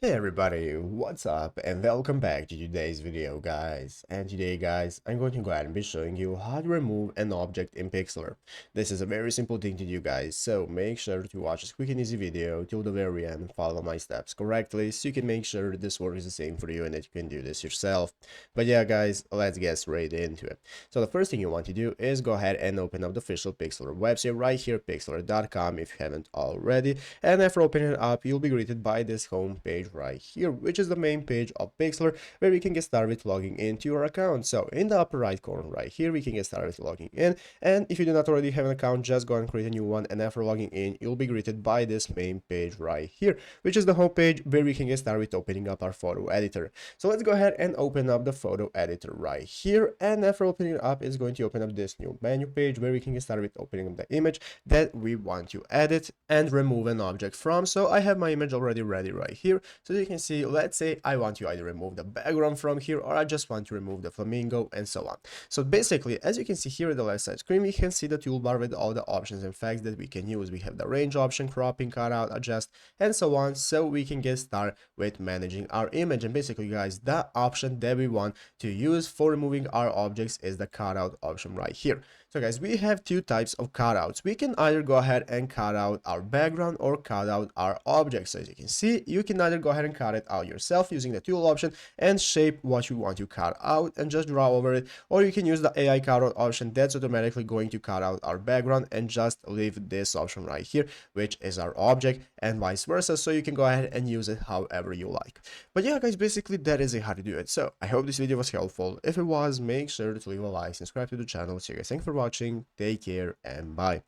Hey everybody, what's up and welcome back to today's video guys. And today guys, I'm going to go ahead and be showing you how to remove an object in Pixlr. This is a very simple thing to do guys, so make sure to watch this quick and easy video till the very end and follow my steps correctly so you can make sure this work is the same for you and that you can do this yourself. But yeah guys, let's get straight into it. So the first thing you want to do is go ahead and open up the official Pixlr website right here, pixlr.com if you haven't already. And after opening it up, you'll be greeted by this home page right here, which is the main page of Pixlr, where we can get started with logging into your account. So in the upper right corner right here, we can get started with logging in. And if you do not already have an account, just go and create a new one. And after logging in, you'll be greeted by this main page right here, which is the home page where we can get started with opening up our photo editor. So let's go ahead and open up the photo editor right here. And after opening it up, it's going to open up this new menu page where we can get started with opening up the image that we want to edit and remove an object from. So I have my image already ready right here. So you can see, let's say I want to either remove the background from here or I just want to remove the flamingo and so on. So basically, as you can see here at the left side screen, we can see the toolbar with all the options and effects that we can use. We have the range option, cropping, cutout, adjust, and so on. So we can get started with managing our image. And basically guys, the option that we want to use for removing our objects is the cutout option right here. So guys, we have two types of cutouts. We can either go ahead and cut out our background or cut out our object. So as you can see, you can either go ahead and cut it out yourself using the tool option and shape what you want to cut out and just draw over it, or you can use the AI cutout option that's automatically going to cut out our background and just leave this option right here, which is our object, and vice versa. So you can go ahead and use it however you like. But yeah guys, basically that is how to do it. So I hope this video was helpful. If it was, make sure to leave a like, subscribe to the channel. So you guys, thanks for watching, take care, and bye.